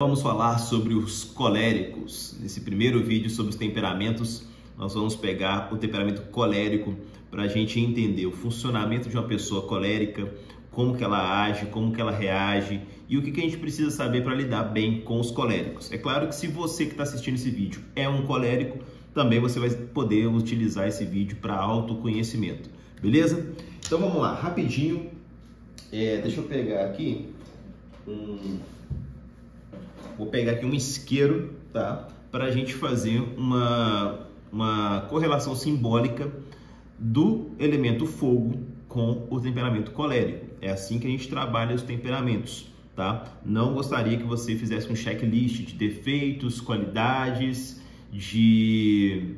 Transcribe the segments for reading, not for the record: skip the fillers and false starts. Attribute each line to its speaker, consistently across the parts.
Speaker 1: Vamos falar sobre os coléricos. Nesse primeiro vídeo sobre os temperamentos, nós vamos pegar o temperamento colérico para a gente entender o funcionamento de uma pessoa colérica, como que ela age, como que ela reage e o que a gente precisa saber para lidar bem com os coléricos. É claro que se você que está assistindo esse vídeo é um colérico, também você vai poder utilizar esse vídeo para autoconhecimento, beleza? Então vamos lá, rapidinho. Deixa eu pegar aqui Vou pegar aqui um isqueiro, tá? Para a gente fazer uma correlação simbólica do elemento fogo com o temperamento colérico. É assim que a gente trabalha os temperamentos, tá? Não gostaria que você fizesse um checklist de defeitos, qualidades, de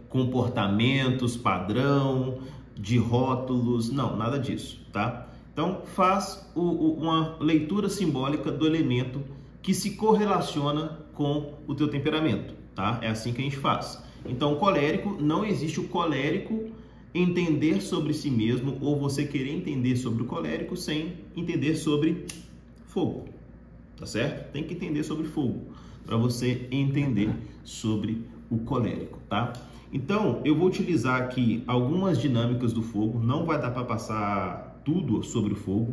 Speaker 1: comportamentos padrão, de rótulos, não, nada disso, tá? Então, faz uma leitura simbólica do elemento que se correlaciona com o teu temperamento, tá? É assim que a gente faz. Então, colérico, não existe o colérico entender sobre si mesmo ou você querer entender sobre o colérico sem entender sobre fogo, tá certo? Tem que entender sobre fogo para você entender sobre o colérico, tá? Então, eu vou utilizar aqui algumas dinâmicas do fogo, não vai dar para passar tudo sobre o fogo,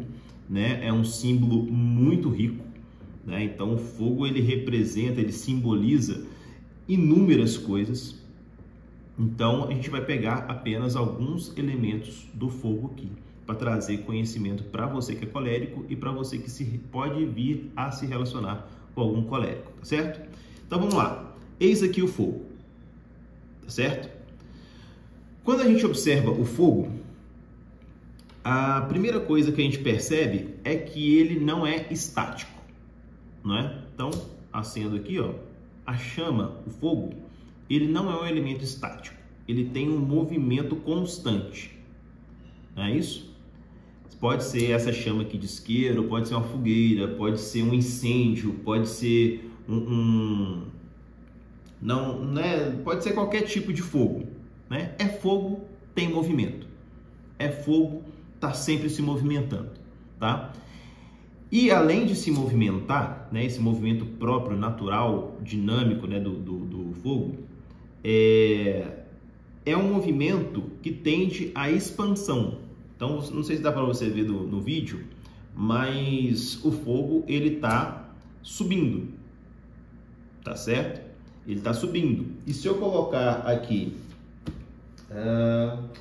Speaker 1: né? É um símbolo muito rico, né? Então o fogo ele representa, ele simboliza inúmeras coisas. Então a gente vai pegar apenas alguns elementos do fogo aqui para trazer conhecimento para você que é colérico e para você que pode vir a se relacionar com algum colérico, tá certo? Então vamos lá. Eis aqui o fogo, tá certo? Quando a gente observa o fogo, a primeira coisa que a gente percebe é que ele não é estático, não é? Então, acendo aqui, ó, a chama, o fogo, ele não é um elemento estático, ele tem um movimento constante, não é isso? Pode ser essa chama aqui de isqueiro, pode ser uma fogueira, pode ser um incêndio, pode ser pode ser qualquer tipo de fogo, né? É fogo, tem movimento, é fogo, está sempre se movimentando, tá? E além de se movimentar, né, esse movimento próprio, natural, dinâmico, né, do fogo, é um movimento que tende à expansão. Então, não sei se dá para você ver no vídeo, mas o fogo ele está subindo, tá certo? Ele está subindo. E se eu colocar aqui,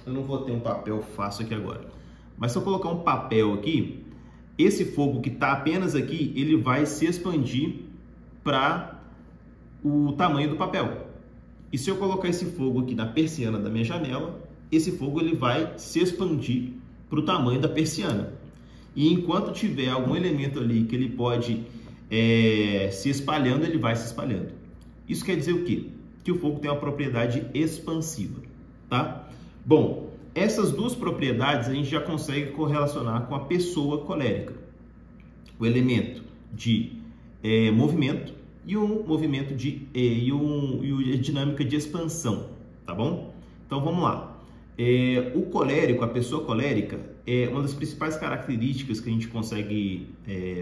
Speaker 1: eu não vou ter um papel fácil aqui agora. Mas se eu colocar um papel aqui, esse fogo que está apenas aqui, ele vai se expandir para o tamanho do papel. E se eu colocar esse fogo aqui na persiana da minha janela, esse fogo ele vai se expandir para o tamanho da persiana. E enquanto tiver algum elemento ali que ele pode se espalhando, ele vai se espalhando. Isso quer dizer o quê? Que o fogo tem uma propriedade expansiva, tá? Bom, essas duas propriedades a gente já consegue correlacionar com a pessoa colérica. O elemento de movimento e o movimento e a dinâmica de expansão, tá bom? Então vamos lá. O colérico, a pessoa colérica, uma das principais características que a gente consegue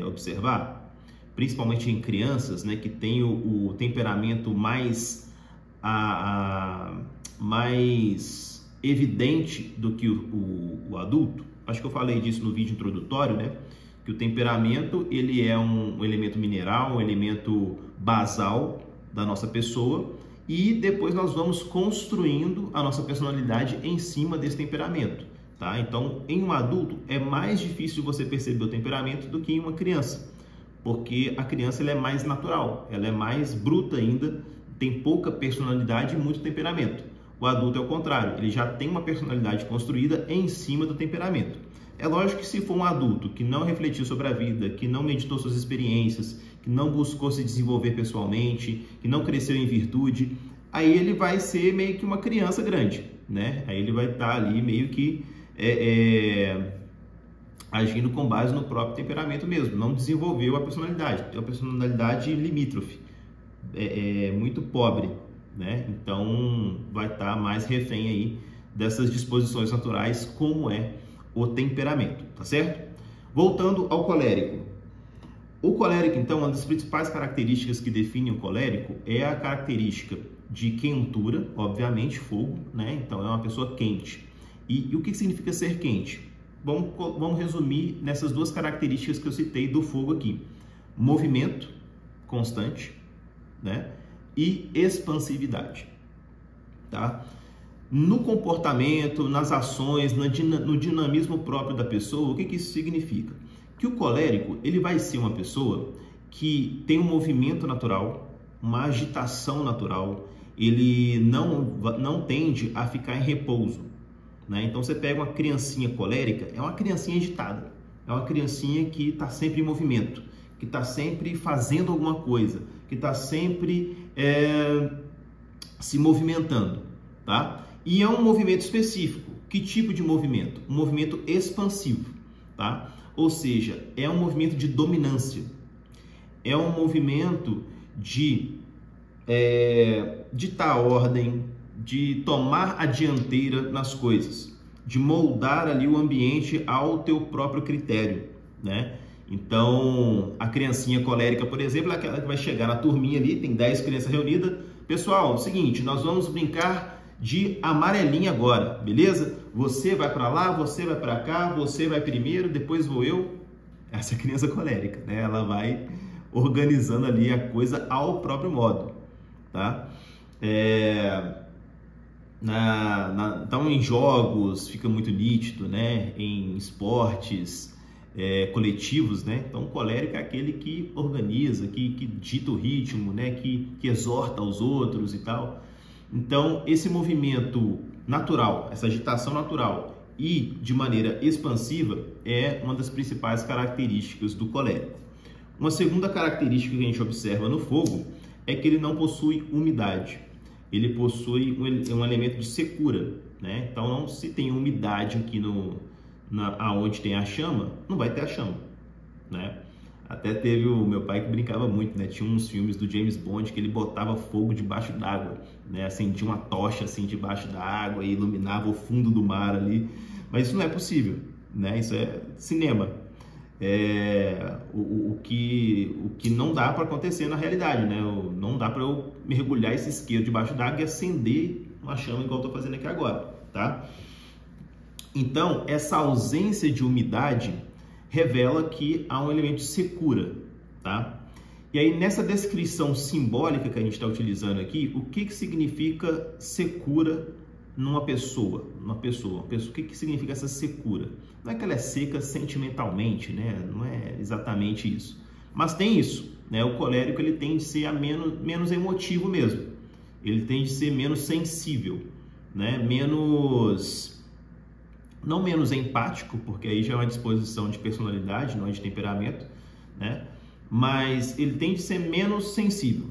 Speaker 1: observar, principalmente em crianças, né, que tem o temperamento mais evidente do que o adulto. Acho que eu falei disso no vídeo introdutório, né? Que o temperamento ele é um elemento mineral, um elemento basal da nossa pessoa e depois nós vamos construindo a nossa personalidade em cima desse temperamento, tá? Então, em um adulto é mais difícil você perceber o temperamento do que em uma criança, porque a criança ela é mais natural, ela é mais bruta ainda, tem pouca personalidade e muito temperamento. O adulto é o contrário, ele já tem uma personalidade construída em cima do temperamento. É lógico que se for um adulto que não refletiu sobre a vida, que não meditou suas experiências, que não buscou se desenvolver pessoalmente, que não cresceu em virtude, aí ele vai ser meio que uma criança grande, né? Aí ele vai estar ali meio que agindo com base no próprio temperamento mesmo, não desenvolveu a personalidade, tem uma personalidade limítrofe, muito pobre, né? Então vai estar mais refém aí dessas disposições naturais, como é o temperamento, tá certo? Voltando ao colérico, O colérico, então, uma das principais características que definem o colérico é a característica de quentura, obviamente, fogo, né? Então, é uma pessoa quente. E o que significa ser quente? Vamos resumir nessas duas características que eu citei do fogo aqui. Movimento constante, né? E expansividade, tá? No comportamento, nas ações, no dinamismo próprio da pessoa, o que isso significa? Que o colérico, ele vai ser uma pessoa que tem um movimento natural, uma agitação natural, ele não tende a ficar em repouso, né? Então você pega uma criancinha colérica, é uma criancinha agitada, é uma criancinha que está sempre em movimento, que está sempre fazendo alguma coisa, que está sempre se movimentando, tá? E é um movimento específico. Que tipo de movimento? Um movimento expansivo, tá? Ou seja, é um movimento de dominância, é um movimento de ditar ordem, de tomar a dianteira nas coisas, de moldar ali o ambiente ao teu próprio critério, né? Então, a criancinha colérica, por exemplo, é aquela que vai chegar na turminha ali, tem 10 crianças reunidas. Pessoal, é o seguinte, nós vamos brincar de amarelinha agora, beleza? Você vai para lá, você vai para cá, você vai primeiro, depois vou eu. Essa criança colérica, né? Ela vai organizando ali a coisa ao próprio modo, tá? Então, em jogos fica muito nítido, né? Em esportes coletivos, né? Então, o colérico é aquele que organiza, que dita o ritmo, né? Que exorta os outros e tal. Então, esse movimento natural, essa agitação natural e de maneira expansiva é uma das principais características do colérico. Uma segunda característica que a gente observa no fogo é que ele não possui umidade. Ele possui um elemento de secura, né? Então, não se tem umidade aqui aonde tem a chama, não vai ter a chama, né? Até teve o meu pai que brincava muito, né? Tinha uns filmes do James Bond que ele botava fogo debaixo d'água, né? Acendia uma tocha assim debaixo da água e iluminava o fundo do mar ali. Mas isso não é possível, né? Isso é cinema. O que não dá para acontecer na realidade, né? Não dá para eu mergulhar esse isqueiro debaixo d'água e acender uma chama igual eu tô fazendo aqui agora, tá? Então, essa ausência de umidade revela que há um elemento de secura, tá? E aí, nessa descrição simbólica que a gente está utilizando aqui, o que significa secura numa pessoa? O que significa essa secura? Não é que ela é seca sentimentalmente, né? Não é exatamente isso. Mas tem isso, né? O colérico, ele tende a ser menos emotivo mesmo. Ele tende a ser menos sensível, né? Não menos empático, porque aí já é uma disposição de personalidade, não é de temperamento, né? Mas ele tende a ser menos sensível,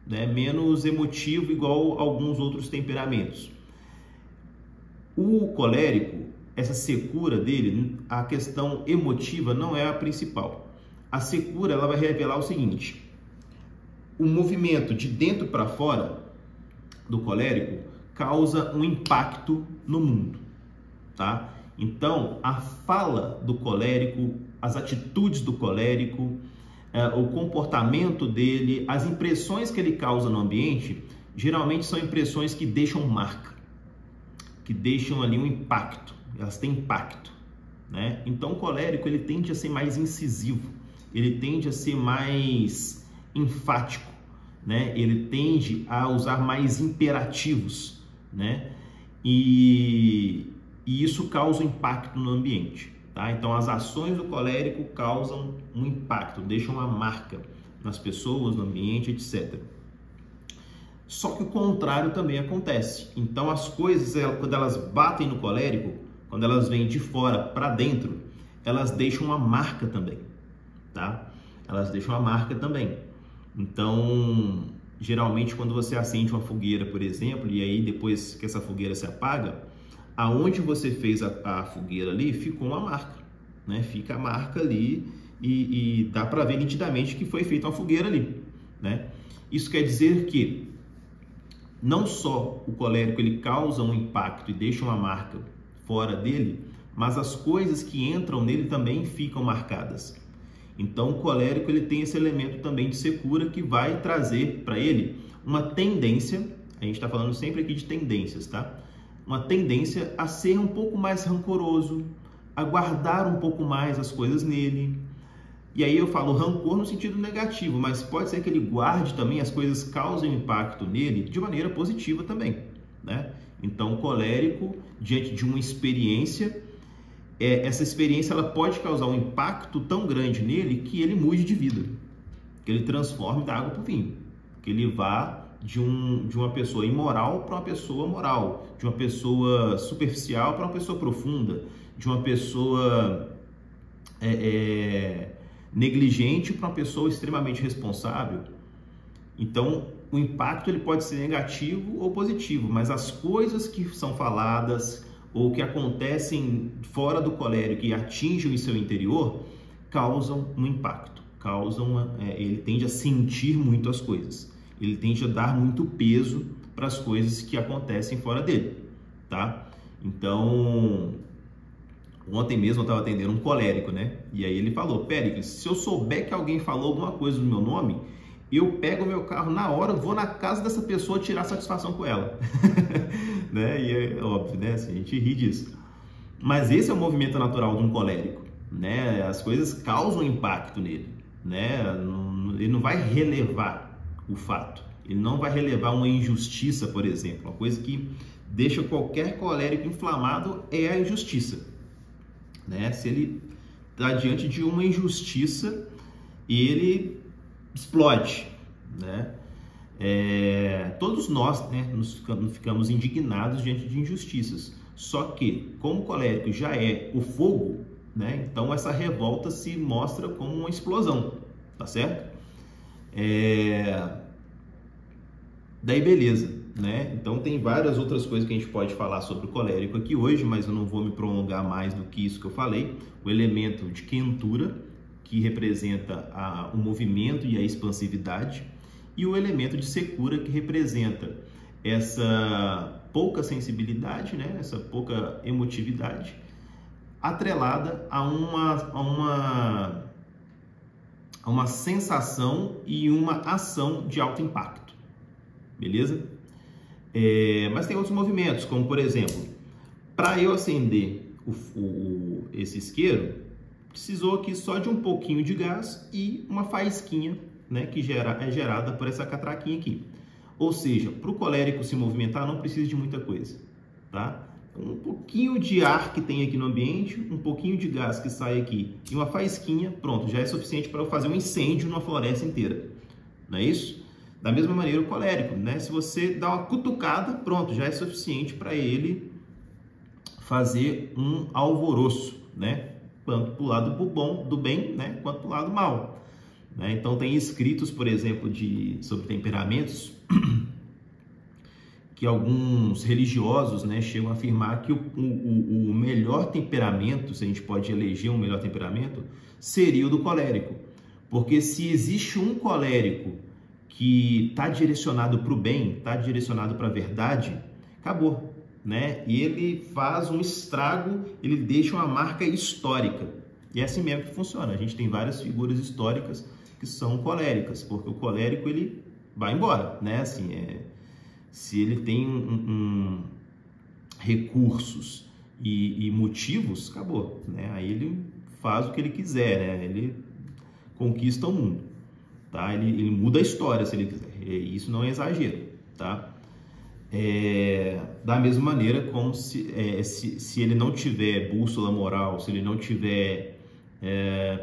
Speaker 1: né? Menos emotivo, igual a alguns outros temperamentos. O colérico, essa secura dele, a questão emotiva não é a principal. A secura, ela vai revelar o seguinte: o movimento de dentro para fora do colérico causa um impacto no mundo. Tá? Então, a fala do colérico, as atitudes do colérico, o comportamento dele, as impressões que ele causa no ambiente, geralmente são impressões que deixam marca, que deixam ali um impacto, elas têm impacto, né? Então, o colérico, ele tende a ser mais incisivo, ele tende a ser mais enfático, né? Ele tende a usar mais imperativos, né? E isso causa um impacto no ambiente, tá? Então, as ações do colérico causam um impacto, deixam uma marca nas pessoas, no ambiente, etc. Só que o contrário também acontece. Então, as coisas, quando elas batem no colérico, quando elas vêm de fora para dentro, elas deixam uma marca também, tá? Elas deixam uma marca também. Então, geralmente, quando você acende uma fogueira, por exemplo, e aí depois que essa fogueira se apaga, aonde você fez a fogueira ali, ficou uma marca, né? Fica a marca ali e dá para ver nitidamente que foi feita uma fogueira ali, né? Isso quer dizer que não só o colérico ele causa um impacto e deixa uma marca fora dele, mas as coisas que entram nele também ficam marcadas. Então, o colérico ele tem esse elemento também de secura que vai trazer para ele uma tendência, a gente está falando sempre aqui de tendências, tá? Uma tendência a ser um pouco mais rancoroso, a guardar um pouco mais as coisas nele. E aí eu falo rancor no sentido negativo, mas pode ser que ele guarde também, as coisas causem impacto nele de maneira positiva também, né? Então, o colérico, diante de uma experiência, essa experiência ela pode causar um impacto tão grande nele que ele mude de vida, que ele transforme da água para o vinho, que ele vá de uma pessoa imoral para uma pessoa moral, de uma pessoa superficial para uma pessoa profunda, de uma pessoa negligente para uma pessoa extremamente responsável. Então, o impacto ele pode ser negativo ou positivo, mas as coisas que são faladas ou que acontecem fora do colérico e atingem o seu interior causam um impacto, ele tende a sentir muito as coisas, ele tende a dar muito peso para as coisas que acontecem fora dele, tá? Então, ontem mesmo eu estava atendendo um colérico, né? E aí ele falou: Péricles, se eu souber que alguém falou alguma coisa no meu nome, eu pego o meu carro na hora, vou na casa dessa pessoa tirar satisfação com ela. Né? E é óbvio, né? Assim, a gente ri disso. Mas esse é o movimento natural de um colérico, né? As coisas causam impacto nele, né? Ele não vai relevar o fato, ele não vai relevar uma injustiça, por exemplo. Uma coisa que deixa qualquer colérico inflamado é a injustiça, né? Se ele está diante de uma injustiça, ele explode, né? Todos nós, né, ficamos indignados diante de injustiças. Só que, como o colérico já é o fogo, né? Então essa revolta se mostra como uma explosão, tá certo? Daí beleza, né? Então tem várias outras coisas que a gente pode falar sobre o colérico aqui hoje, mas eu não vou me prolongar mais do que isso que eu falei. O elemento de quentura, que representa o movimento e a expansividade, e o elemento de secura, que representa essa pouca sensibilidade, né? Essa pouca emotividade, atrelada a uma sensação e uma ação de alto impacto, beleza? Mas tem outros movimentos, como por exemplo, para eu acender esse isqueiro, precisou aqui só de um pouquinho de gás e uma faísquinha, né, que é gerada por essa catraquinha aqui. Ou seja, para o colérico se movimentar não precisa de muita coisa, tá? Um pouquinho de ar que tem aqui no ambiente, um pouquinho de gás que sai aqui e uma faísquinha, pronto, já é suficiente para eu fazer um incêndio numa floresta inteira, não é isso? Da mesma maneira o colérico, né? Se você dá uma cutucada, pronto, já é suficiente para ele fazer um alvoroço, né? Tanto para o lado bom, do bem, né? Quanto para o lado mal. Né? Então tem escritos, por exemplo, sobre temperamentos, que alguns religiosos, né, chegam a afirmar que o melhor temperamento, se a gente pode eleger um melhor temperamento, seria o do colérico. Porque se existe um colérico que está direcionado para o bem, está direcionado para a verdade, acabou, né? E ele faz um estrago, ele deixa uma marca histórica. E é assim mesmo que funciona. A gente tem várias figuras históricas que são coléricas, porque o colérico ele vai embora, né? Assim, se ele tem recursos e motivos, acabou, né? Aí ele faz o que ele quiser, né? Ele conquista o mundo, tá? Ele muda a história se ele quiser. Isso não é exagero, tá? Da mesma maneira como se ele não tiver bússola moral, se ele não tiver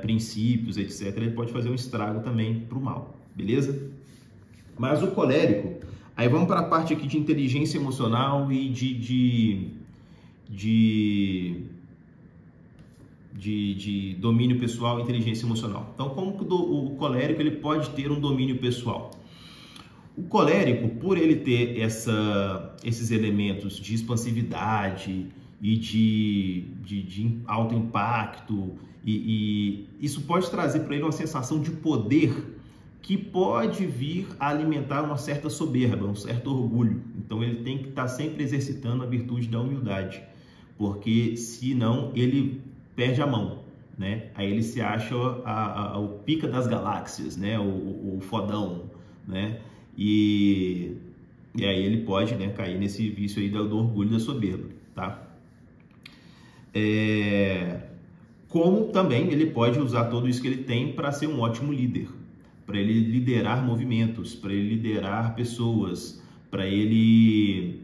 Speaker 1: princípios, etc., ele pode fazer um estrago também para o mal, beleza? Mas o colérico, aí vamos para a parte aqui de inteligência emocional e de domínio pessoal e inteligência emocional. Então, como que o colérico ele pode ter um domínio pessoal? O colérico, por ele ter esses elementos de expansividade e de alto impacto, e isso pode trazer para ele uma sensação de poder que pode vir a alimentar uma certa soberba, um certo orgulho. Então ele tem que estar sempre exercitando a virtude da humildade, porque senão ele perde a mão, né? Aí ele se acha o pica das galáxias, né? O fodão, né? E aí ele pode, né, cair nesse vício aí do orgulho e da soberba, tá? Como também ele pode usar tudo isso que ele tem para ser um ótimo líder, para ele liderar movimentos, para ele liderar pessoas, para ele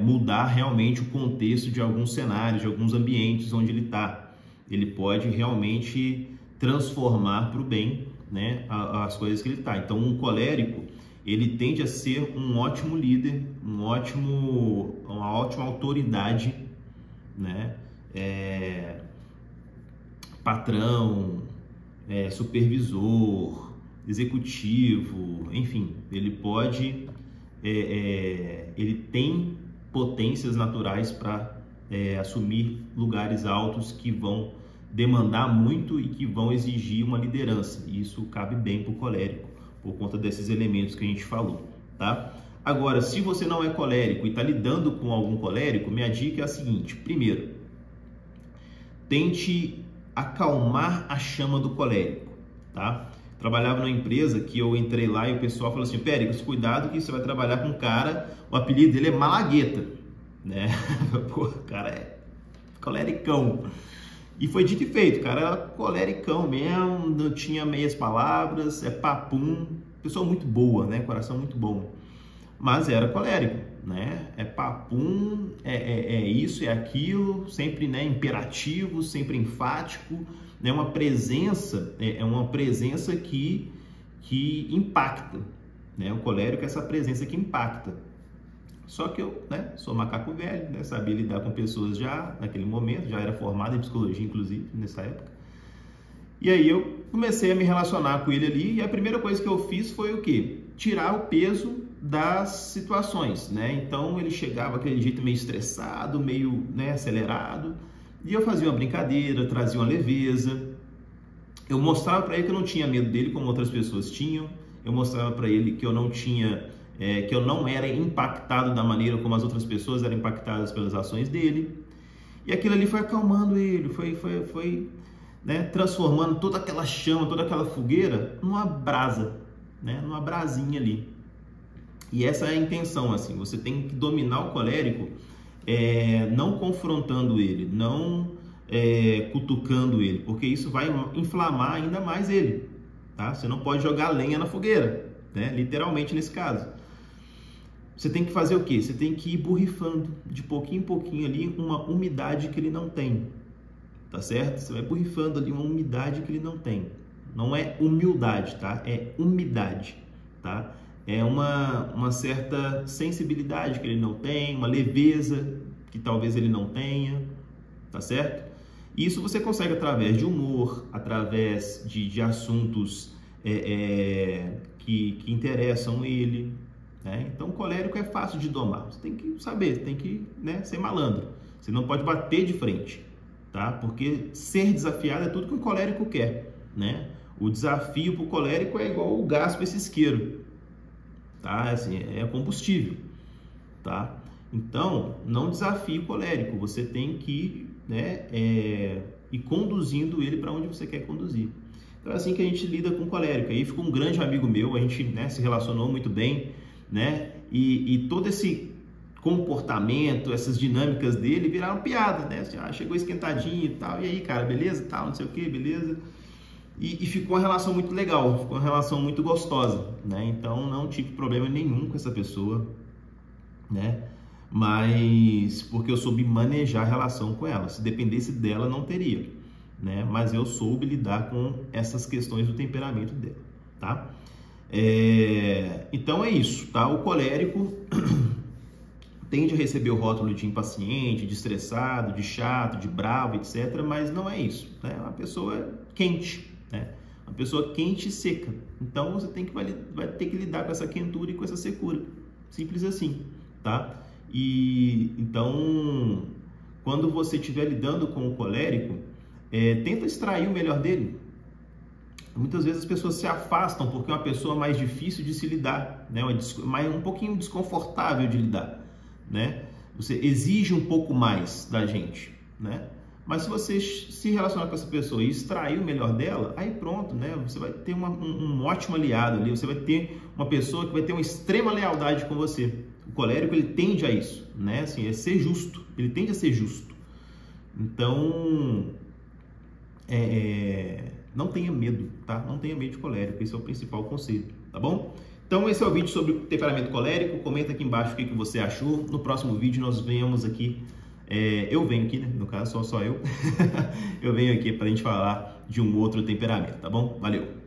Speaker 1: mudar realmente o contexto de alguns cenários, de alguns ambientes onde ele está. Ele pode realmente transformar para o bem, né, as coisas que ele está. Então, um colérico, ele tende a ser um ótimo líder, uma ótima autoridade, né, patrão, supervisor, executivo, enfim, ele pode, ele tem potências naturais para assumir lugares altos que vão demandar muito e que vão exigir uma liderança. E isso cabe bem para o colérico, por conta desses elementos que a gente falou, tá? Agora, se você não é colérico e está lidando com algum colérico, minha dica é a seguinte: primeiro, tente acalmar a chama do colérico, tá? Trabalhava numa empresa que eu entrei lá e o pessoal falou assim: Péricles, cuidado que você vai trabalhar com um cara, o apelido dele é Malagueta, né? Pô, o cara é colericão. E foi dito e feito, o cara era colericão mesmo, não tinha meias palavras, papum, pessoa muito boa, né? Coração muito bom. Mas era colérico, né? Papum, isso, é aquilo, sempre, né, imperativo, sempre enfático, né? Uma presença, uma presença que impacta, né? O colérico é essa presença que impacta. Só que eu, né, sou macaco velho, né, sabia lidar com pessoas já naquele momento, já era formado em psicologia, inclusive, nessa época. E aí eu comecei a me relacionar com ele ali, e a primeira coisa que eu fiz foi o quê? Tirar o peso das situações, né? Então ele chegava aquele jeito meio estressado, meio, né, acelerado, e eu fazia uma brincadeira, trazia uma leveza. Eu mostrava para ele que eu não tinha medo dele como outras pessoas tinham. Eu mostrava para ele que eu não tinha, que eu não era impactado da maneira como as outras pessoas eram impactadas pelas ações dele. E aquilo ali foi acalmando ele, foi né, transformando toda aquela chama, toda aquela fogueira numa brasa, né, numa brasinha ali. E essa é a intenção, assim, você tem que dominar o colérico, não confrontando ele, não cutucando ele, porque isso vai inflamar ainda mais ele, tá? Você não pode jogar lenha na fogueira, né? Literalmente nesse caso. Você tem que fazer o quê? Você tem que ir borrifando de pouquinho em pouquinho ali uma umidade que ele não tem, tá certo? Você vai borrifando ali uma umidade que ele não tem. Não é humildade, tá? É umidade, tá? É uma certa sensibilidade que ele não tem, uma leveza que talvez ele não tenha, tá certo? Isso você consegue através de humor, através de assuntos que interessam ele, né? Então, colérico é fácil de domar. Você tem que saber, tem que, né, ser malandro. Você não pode bater de frente, tá? Porque ser desafiado é tudo que um colérico quer, né? O desafio para o colérico é igual o gás para esse isqueiro, tá? Assim, é combustível, tá? Então, não desafie o colérico. Você tem que, né, ir conduzindo ele para onde você quer conduzir. Então, é assim que a gente lida com o colérico. Aí ficou um grande amigo meu, a gente, né, se relacionou muito bem, né? E todo esse comportamento, essas dinâmicas dele viraram piada, né? Assim, chegou esquentadinho e tal, e aí, cara, beleza? Tal, não sei o que, beleza? E ficou uma relação muito legal, ficou uma relação muito gostosa, né? Então não tive problema nenhum com essa pessoa, né? Mas porque eu soube manejar a relação com ela. Se dependesse dela, não teria, né? Mas eu soube lidar com essas questões do temperamento dela, tá? Então é isso, tá? O colérico tende a receber o rótulo de impaciente, de estressado, de chato, de bravo, etc. Mas não é isso, né? É uma pessoa quente, né? Uma pessoa quente e seca. Então você vai ter que lidar com essa quentura e com essa secura. Simples assim, tá? E então, quando você estiver lidando com o colérico, tenta extrair o melhor dele. Muitas vezes as pessoas se afastam porque é uma pessoa mais difícil de se lidar, né? Um pouquinho desconfortável de lidar, né? Você exige um pouco mais da gente, né? Mas se você se relacionar com essa pessoa e extrair o melhor dela, aí pronto, né? Você vai ter um ótimo aliado ali, você vai ter uma pessoa que vai ter uma extrema lealdade com você. O colérico, ele tende a isso, né? Assim, é ser justo, ele tende a ser justo. Então, não tenha medo, tá? Não tenha medo de colérico, esse é o principal conselho, tá bom? Então, esse é o vídeo sobre o temperamento colérico. Comenta aqui embaixo o que você achou. No próximo vídeo nós venhamos aqui, eu venho aqui, né? No caso, só eu. Eu venho aqui para a gente falar de um outro temperamento, tá bom? Valeu!